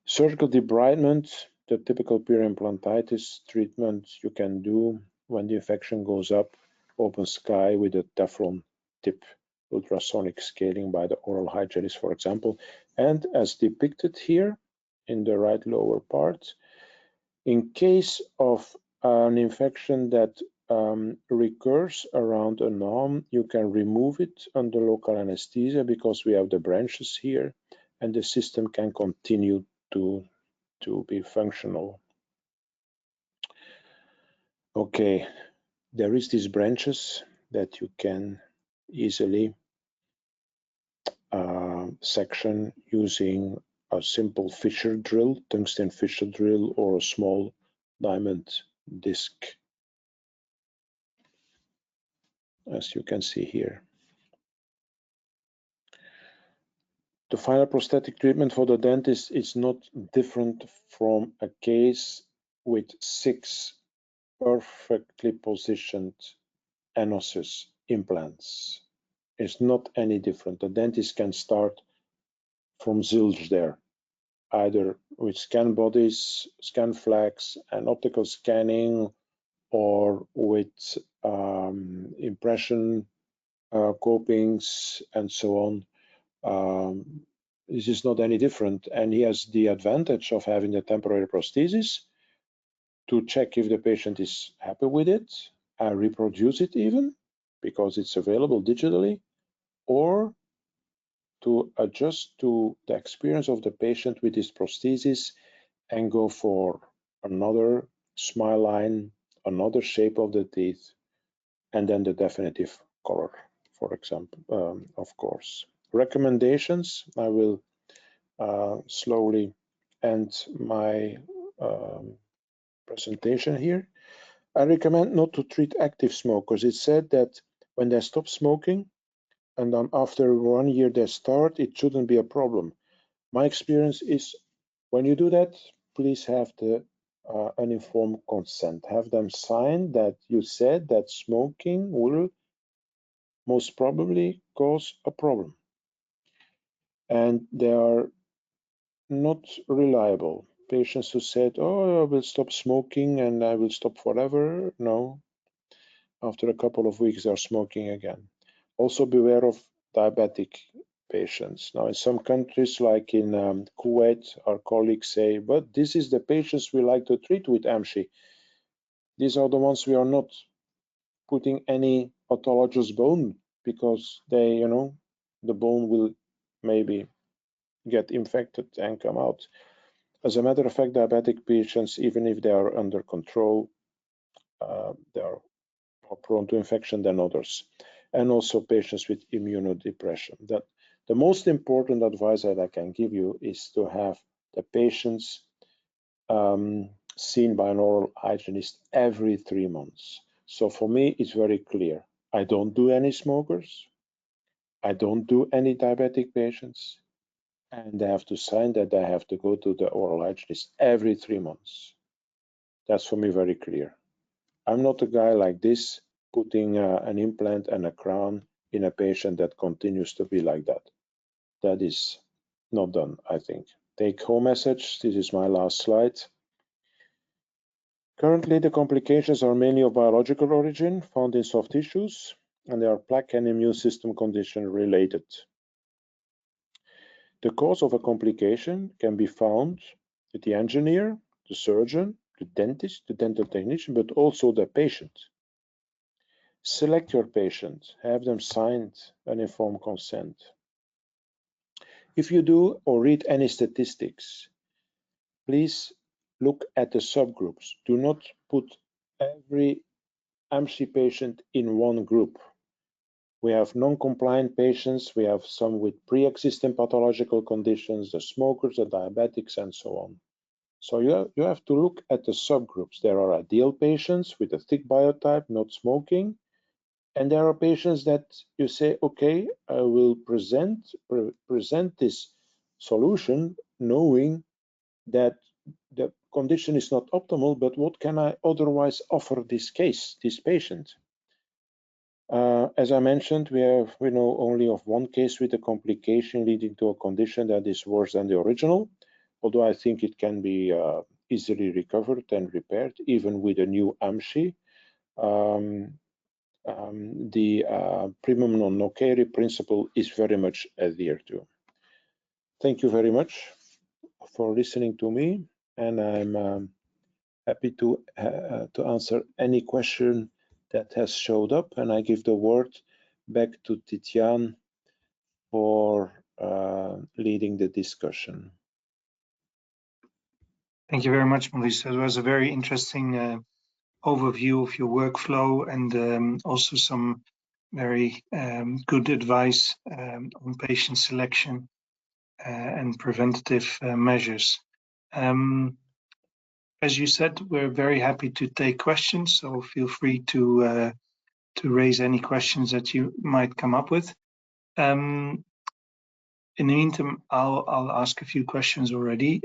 Surgical debridement, the typical periimplantitis treatment you can do when the infection goes up, open sky with a Teflon tip, ultrasonic scaling by the oral hygienist, for example. And as depicted here in the right lower part, in case of an infection that recurs around an arm, you can remove it under local anesthesia because we have the branches here and the system can continue to be functional. Okay, there is these branches that you can easily section using a simple fissure drill, tungsten fissure drill, or a small diamond disc, as you can see here. The final prosthetic treatment for the dentist is not different from a case with 6 perfectly positioned anossus implants. It's not any different. The dentist can start from zilch there, either with scan bodies, scan flags, and optical scanning, or with impression copings and so on. This is not any different, and he has the advantage of having the temporary prosthesis to check if the patient is happy with it and reproduce it even because it's available digitally, or to adjust to the experience of the patient with this prosthesis and go for another smile line, another shape of the teeth, and then the definitive color, for example, of course. Recommendations, I will slowly end my presentation here. I recommend not to treat active smokers. It's said that when they stop smoking and then after 1 year they start, it shouldn't be a problem. My experience is when you do that, please have the uninformed consent. Have them sign that you said that smoking will most probably cause a problem. And they are not reliable. Patients who said, oh, I will stop smoking and I will stop forever. No, after a couple of weeks, they're smoking again. Also beware of diabetic patients. Now, in some countries, like in Kuwait, our colleagues say, but this is the patients we like to treat with AMSJI. These are the ones we are not putting any autologous bone because they, the bone will maybe get infected and come out. As a matter of fact, diabetic patients, even if they are under control, they are more prone to infection than others. And also patients with immunodepression. That the most important advice that I can give you is to have the patients seen by an oral hygienist every 3 months. So for me, it's very clear. I don't do any smokers. I don't do any diabetic patients. And they have to sign that they have to go to the oral hygienist every 3 months. That's for me very clear. I'm not a guy like this putting an implant and a crown in a patient that continues to be like that. That is not done, I think. Take home message. This is my last slide. Currently, the complications are mainly of biological origin, found in soft tissues, and they are plaque and immune system condition related. The cause of a complication can be found with the engineer, the surgeon, the dentist, the dental technician, but also the patient. Select your patient, have them signed an informed consent. If you do or read any statistics, please look at the subgroups. Do not put every AMSJI patient in one group. We have non-compliant patients, we have some with pre-existing pathological conditions, the smokers, the diabetics, and so on. So you have to look at the subgroups. There are ideal patients with a thick biotype, not smoking, and there are patients that you say, okay, I will present this solution knowing that the condition is not optimal, but what can I otherwise offer this patient? As I mentioned, we know only of one case with a complication leading to a condition that is worse than the original, although I think it can be easily recovered and repaired, even with a new AMSJI. The primum non nocere principle is very much adhered to. Thank you very much for listening to me, and I'm happy to answer any question that has showed up, and I give the word back to Titian for leading the discussion. Thank you very much, Maurice. That was a very interesting overview of your workflow, and also some very good advice on patient selection and preventative measures. As you said, we're very happy to take questions, so feel free to raise any questions that you might come up with. In the meantime, I'll ask a few questions already.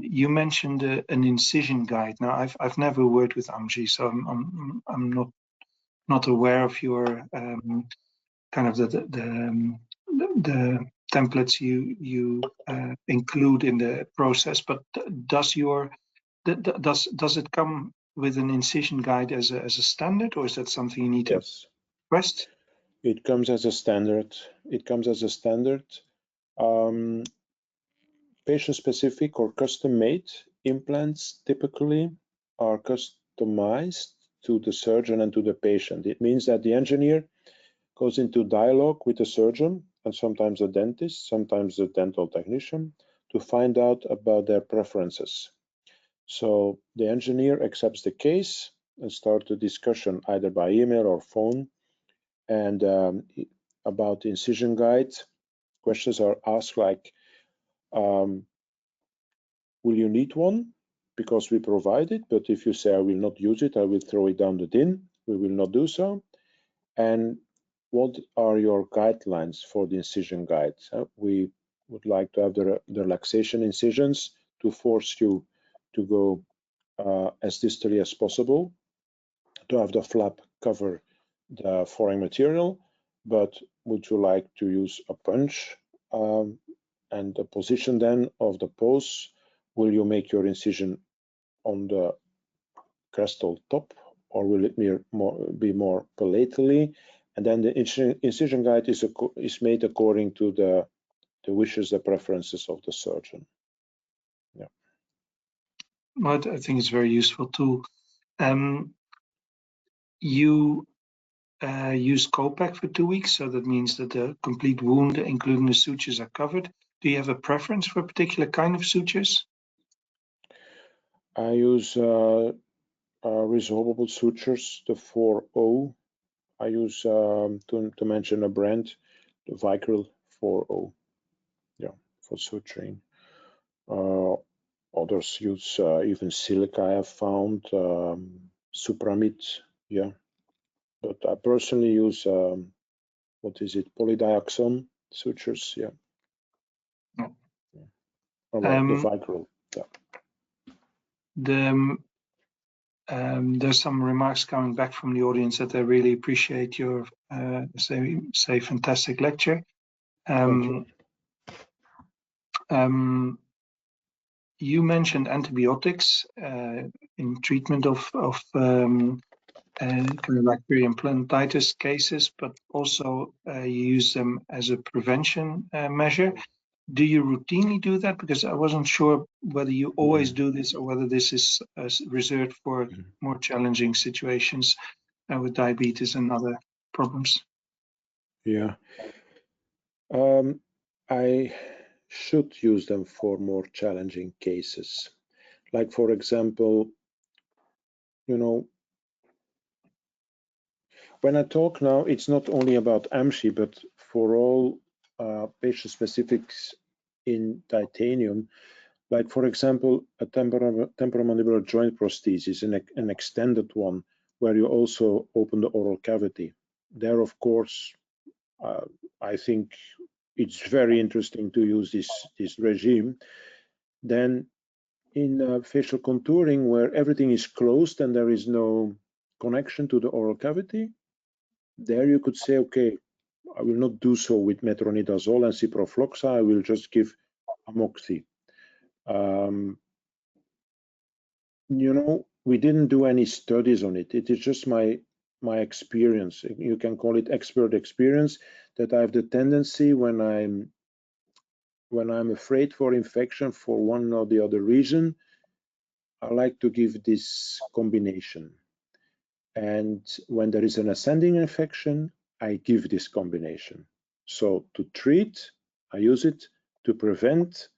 You mentioned an incision guide. Now, I've never worked with AMSJI, so I'm not aware of your kind of the templates you include in the process. But does it come with an incision guide as a standard, or is that something you need to request? It comes as a standard. It comes as a standard. Patient-specific or custom-made implants typically are customized to the surgeon and to the patient. It means that the engineer goes into dialogue with the surgeon and sometimes a dentist, sometimes a dental technician, to find out about their preferences. So the engineer accepts the case and starts the discussion either by email or phone. And about the incision guide, questions are asked like, will you need one? Because we provide it, but if you say I will not use it, I will throw it down the bin, we will not do so. And what are your guidelines for the incision guide? We would like to have the relaxation incisions to force you to go as distally as possible, to have the flap cover the foreign material, but would you like to use a punch? And the position then of the pose, will you make your incision on the crestal top, or will it be more palatally? And then the incision guide is made according to the wishes, the preferences of the surgeon. Yeah. Well, I think it's very useful too. You use Copac for 2 weeks, so that means that the complete wound, including the sutures, are covered. Do you have a preference for a particular kind of sutures? I use resorbable sutures, the 4O. I use, to mention a brand, the Vicryl 4O, yeah, for suturing. Others use even silica, I have found, Supramid, yeah. But I personally use, what is it, polydioxone sutures, yeah. Yeah. Or the Vicryl, yeah. There's some remarks coming back from the audience that they really appreciate your, say fantastic lecture. Thank you. You mentioned antibiotics in treatment of kind of like periimplantitis cases, but also you use them as a prevention measure. Do you routinely do that? Because I wasn't sure whether you always do this or whether this is reserved for more challenging situations with diabetes and other problems. Yeah. I should use them for more challenging cases. Like, for example, you know, when I talk now, it's not only about AMSJI, but for all patient specifics in titanium, like for example, a temporomandibular joint prosthesis, an extended one, where you also open the oral cavity. There, of course, I think it's very interesting to use this regime. Then in facial contouring, where everything is closed and there is no connection to the oral cavity, there you could say, okay, I will not do so with metronidazole and ciprofloxa. I will just give amoxi. You know, we didn't do any studies on it. It is just my experience. You can call it expert experience, that I have the tendency when I'm afraid for infection for one or the other reason, I like to give this combination. And when there is an ascending infection, I give this combination. So to treat, I use it. To prevent,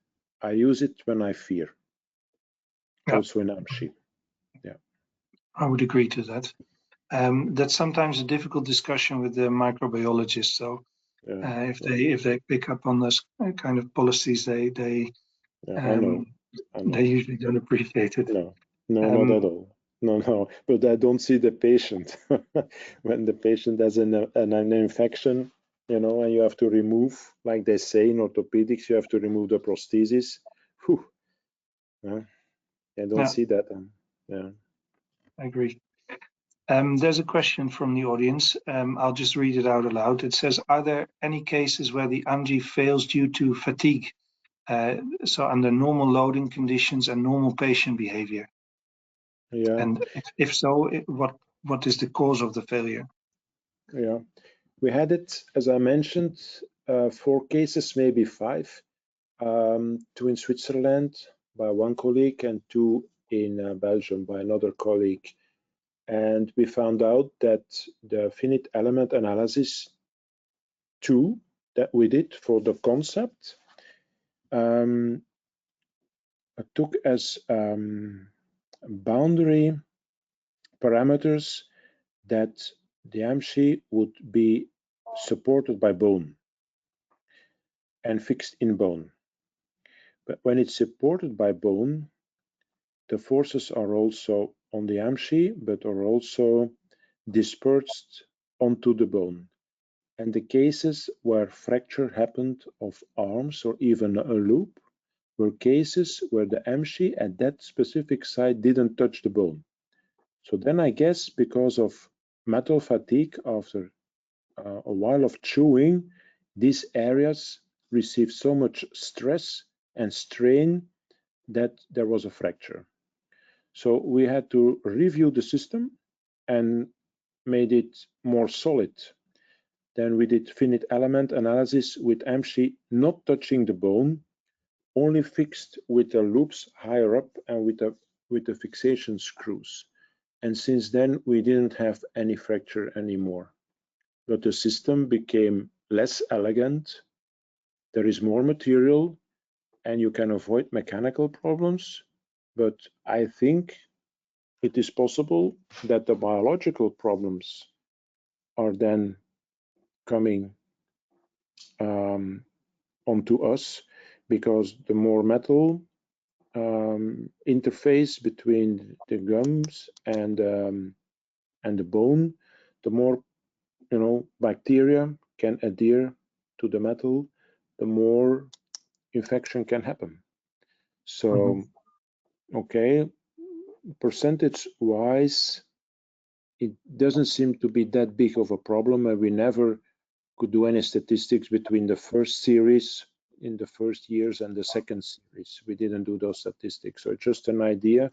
I use it when I fear. Yeah. Also in AMSJI. Yeah. I would agree to that. That's sometimes a difficult discussion with the microbiologists. So if they pick up on this kind of policies, they I know. they usually don't appreciate it. No, not at all. No. But I don't see the patient. When the patient has an infection, you know, and you have to remove, like they say in orthopedics, you have to remove the prosthesis. Whew. I don't see that. Yeah. I agree. There's a question from the audience. I'll just read it out aloud. It says, are there any cases where the AMSJI fails due to fatigue? So under normal loading conditions and normal patient behavior? Yeah. And if so, what is the cause of the failure? Yeah. We had it, as I mentioned, 4 cases, maybe 5. 2 in Switzerland by one colleague and 2 in Belgium by another colleague. And we found out that the finite element analysis 2 that we did for the concept took as boundary parameters that the AMSJI would be supported by bone and fixed in bone. But when it's supported by bone, the forces are also on the AMSJI, but are also dispersed onto the bone. And the cases where fracture happened of arms or even a loop were cases where the AMSJI at that specific site didn't touch the bone. So then I guess because of metal fatigue after a while of chewing, these areas received so much stress and strain that there was a fracture. So we had to review the system and made it more solid. Then we did finite element analysis with AMSJI not touching the bone, only fixed with the loops higher up and with the fixation screws. And since then, we didn't have any fracture anymore. But the system became less elegant. There is more material, and you can avoid mechanical problems. But I think it is possible that the biological problems are then coming onto us, because the more metal interface between the gums and the bone, the more bacteria can adhere to the metal, the more infection can happen. So, okay, percentage-wise, it doesn't seem to be that big of a problem, and we never could do any statistics between the first series in the first years and the second series. We didn't do those statistics. So it's just an idea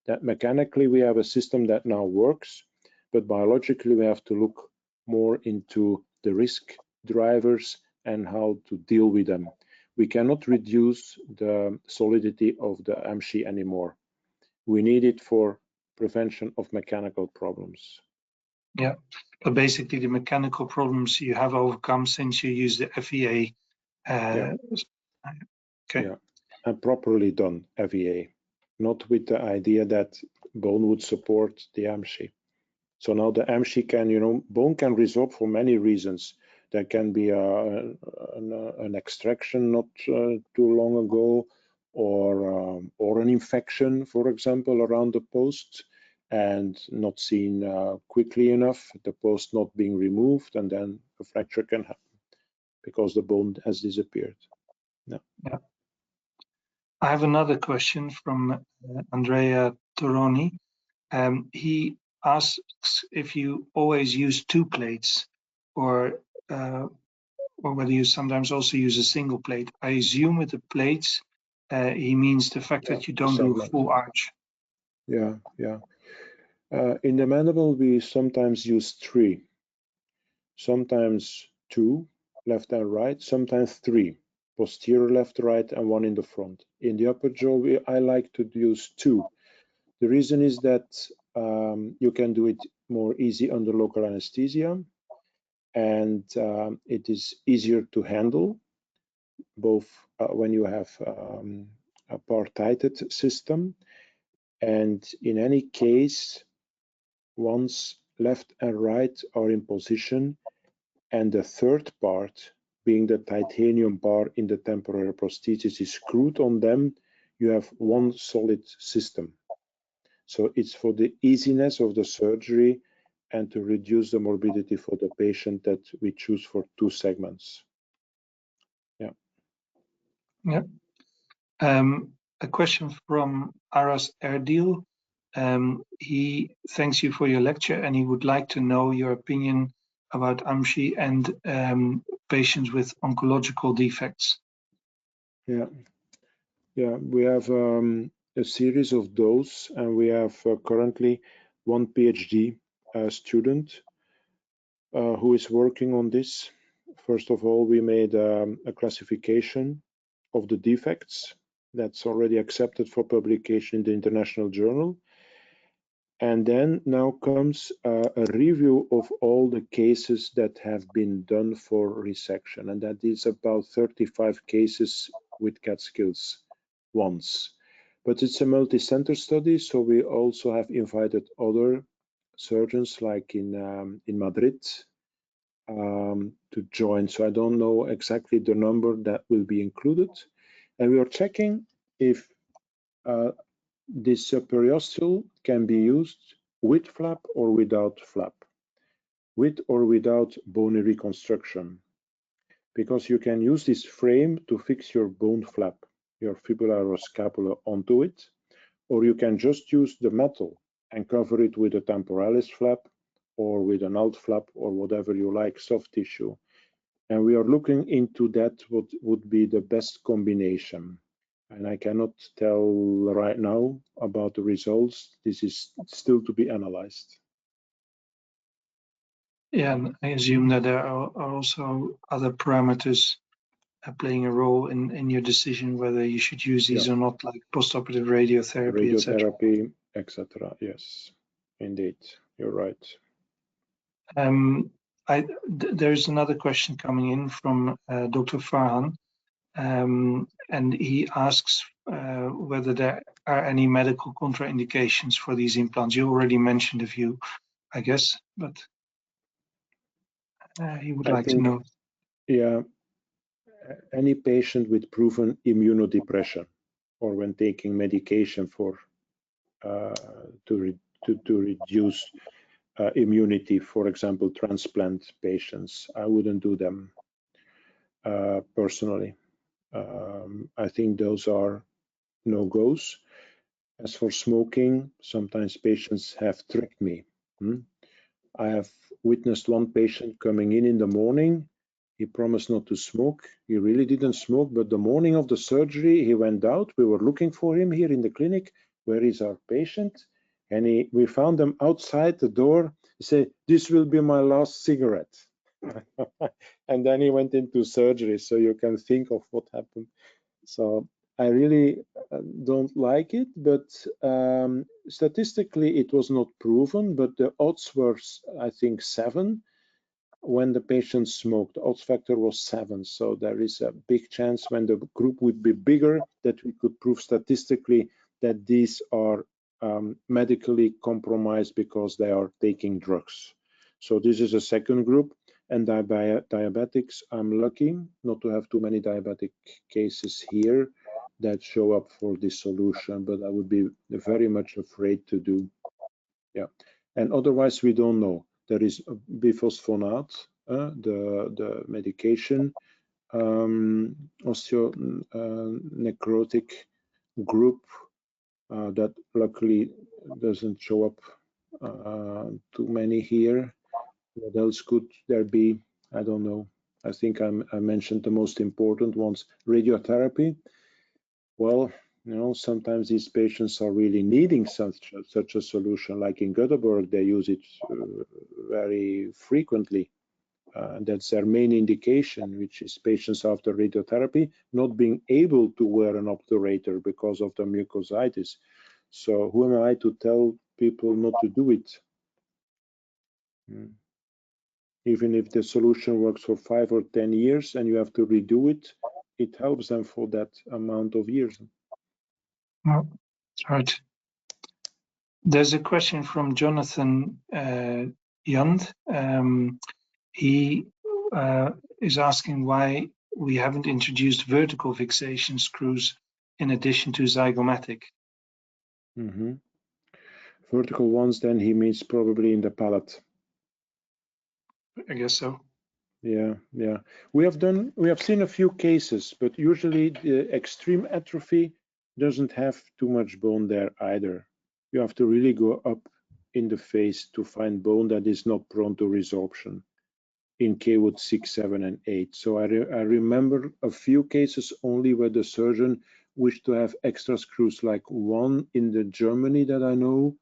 that mechanically we have a system that now works, but biologically we have to look more into the risk drivers and how to deal with them. We cannot reduce the solidity of the AMSJI anymore. We need it for prevention of mechanical problems. Yeah, but basically the mechanical problems you have overcome since you use the FEA. Yeah. Okay. Yeah, and properly done FEA, not with the idea that bone would support the AMSJI. So now the AMSJI can, bone can resorb for many reasons. There can be an extraction not too long ago, or an infection, for example, around the post, and not seen quickly enough, the post not being removed, and then a fracture can happen because the bone has disappeared. Yeah. I have another question from Andrea Toroni. He asks if you always use 2 plates, or whether you sometimes also use a single plate. I assume with the plates, he means the fact that you don't do a full arch. Yeah. In the mandible, we sometimes use 3, sometimes 2, left and right, sometimes 3, posterior, left, right, and 1 in the front. In the upper jaw, I like to use 2. The reason is that you can do it more easy under local anesthesia, and it is easier to handle, both when you have a partited system, and in any case, once left and right are in position, and the third part, being the titanium bar in the temporary prosthesis, is screwed on them, you have one solid system. So it's for the easiness of the surgery and to reduce the morbidity for the patient that we choose for 2 segments. Yeah. A question from Aras Erdil. He thanks you for your lecture, and he would like to know your opinion about AMSJI and patients with oncological defects. Yeah, we have a series of those, and we have currently 1 PhD student who is working on this. First of all, we made a classification of the defects that's already accepted for publication in the international journal. And then now comes a review of all the cases that have been done for resection, and that is about 35 cases with Catskills once. But it's a multi-center study, so we also have invited other surgeons, like in Madrid, to join. So I don't know exactly the number that will be included, and we are checking if this periosteal can be used with flap or without flap, with or without bone reconstruction, because you can use this frame to fix your bone flap, your fibula or scapula onto it, or you can just use the metal and cover it with a temporalis flap or with an alt flap or whatever you like, soft tissue. And we are looking into that, what would be the best combination. And I cannot tell right now about the results. This is still to be analyzed. Yeah, and I assume that there are also other parameters playing a role in your decision whether you should use these or not, like postoperative radiotherapy, Radiotherapy, etc. Yes, indeed, you're right. There's another question coming in from Dr. Farhan, and he asks whether there are any medical contraindications for these implants. You already mentioned a few, I guess, but he would like to know. Yeah, any patient with proven immunodepression, or when taking medication for to reduce immunity, for example, transplant patients, I wouldn't do them personally. I think those are no-goes. As for smoking, sometimes patients have tricked me. I have witnessed one patient coming in the morning. He promised not to smoke. He really didn't smoke, but the morning of the surgery, he went out. We were looking for him here in the clinic. Where is our patient? And we found him outside the door. He said, "This will be my last cigarette." And then he went into surgery. So you can think of what happened. So I really don't like it, but statistically it was not proven, but the odds were, I think, 7 when the patient smoked. The odds factor was 7, so there is a big chance when the group would be bigger that we could prove statistically that these are medically compromised because they are taking drugs. So this is a second group. And diabetics, I'm lucky not to have too many diabetic cases here that show up for this solution, but I would be very much afraid to do. Yeah, and otherwise we don't know. There is biphosphonate, the medication, osteonecrotic group that luckily doesn't show up too many here. What else could there be? I don't know. I think I mentioned the most important ones. Radiotherapy. Well, you know, sometimes these patients are really needing such a solution. Like in Göteborg, they use it very frequently. That's their main indication, which is patients after radiotherapy not being able to wear an obturator because of the mucositis. So who am I to tell people not to do it? Even if the solution works for 5 or 10 years and you have to redo it, it helps them for that amount of years. Well, that's right. There's a question from Jonathan Yund. He is asking why we haven't introduced vertical fixation screws in addition to zygomatic. Vertical ones, then he means probably in the palate. I guess so. Yeah. We have seen a few cases, but usually the extreme atrophy doesn't have too much bone there either. You have to really go up in the face to find bone that is not prone to resorption in K-Wood 6, 7, and 8. So I remember a few cases only where the surgeon wished to have extra screws, like one in the Germany that I know,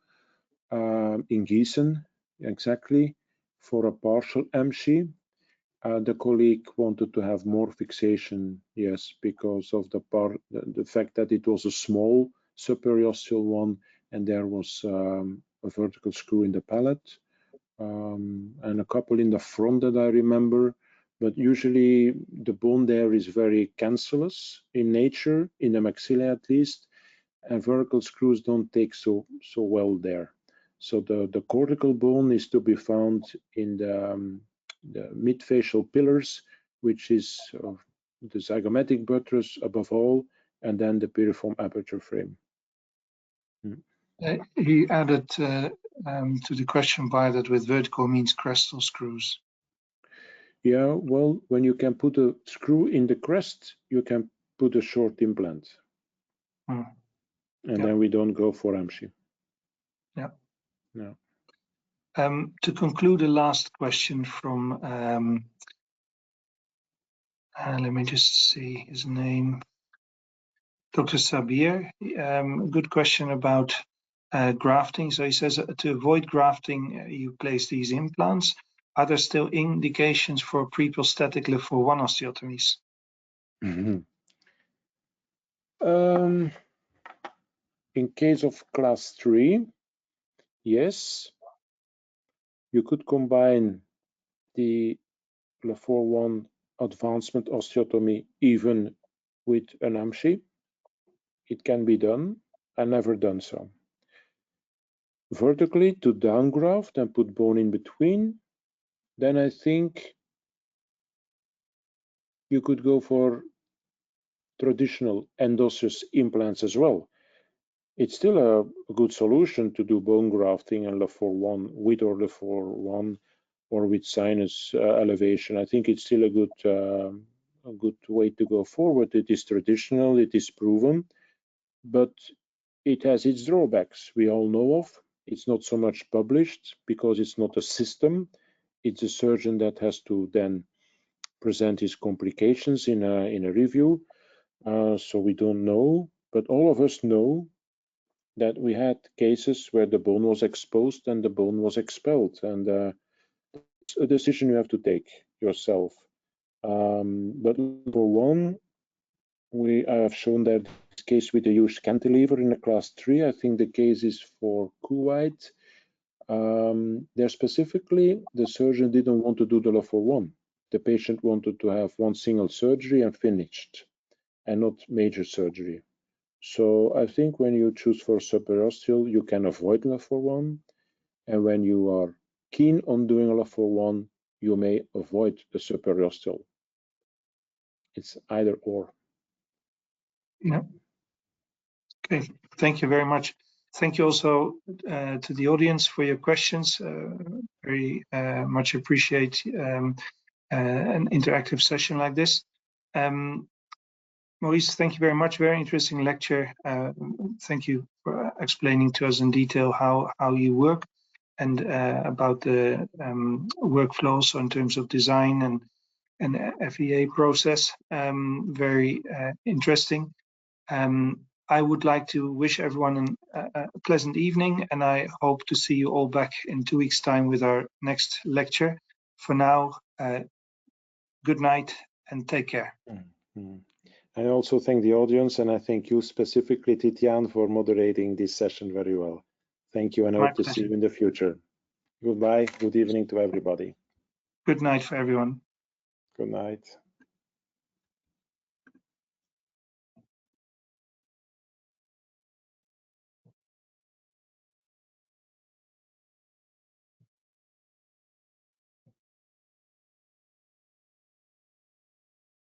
in Gießen, exactly, for a partial AMSJI. The colleague wanted to have more fixation, yes, because of the fact that it was a small subperiosteal one, and there was a vertical screw in the palate, and a couple in the front that I remember. But usually the bone there is very cancellous in nature, in the maxilla at least, and vertical screws don't take so well there. So the cortical bone is to be found in the midfacial pillars, which is the zygomatic buttress above all, and then the piriform aperture frame. He added to the question by that with vertical means crestal screws. Yeah, well, when you can put a screw in the crest, you can put a short implant. And then we don't go for AMSJI. Yeah. No. To conclude, the last question from, let me just see his name, Dr. Sabir. Good question about grafting. So he says, to avoid grafting, you place these implants. Are there still indications for pre-prosthetic level 1 osteotomies? In case of class 3, yes, you could combine the level 1 advancement osteotomy even with an AMSJI. It can be done. I've never done so. Vertically to downgraft and put bone in between, then I think you could go for traditional endosseous implants as well. It's still a good solution to do bone grafting and level 1 with or level 1 or with sinus elevation. I think it's still a good way to go forward. It is traditional, it is proven, but it has its drawbacks we all know of. It's not so much published because it's not a system. It's a surgeon that has to then present his complications in a review. So we don't know, but all of us know that we had cases where the bone was exposed and the bone was expelled, and it's a decision you have to take yourself. But for one, I have shown that this case with the huge cantilever in a class 3. I think the case is for Kuwait. There specifically, the surgeon didn't want to do the level 1. The patient wanted to have one single surgery and finished, and not major surgery. So I think when you choose for subperiosteal, you can avoid LAFOR1, and when you are keen on doing LAFOR1, you may avoid the subperiosteal. It's either or. Yeah. Okay, thank you very much. Thank you also to the audience for your questions. Very much appreciate an interactive session like this. Maurice, thank you very much. Very interesting lecture. Thank you for explaining to us in detail how you work and about the workflow, so in terms of design and FEA process. Very interesting. I would like to wish everyone a pleasant evening, and I hope to see you all back in 2 weeks' time with our next lecture. For now, good night and take care. Mm-hmm. I also thank the audience, and I thank you specifically, Titian, for moderating this session very well. Thank you, and I hope to see you in the future. Goodbye. Good evening to everybody. Good night for everyone. Good night.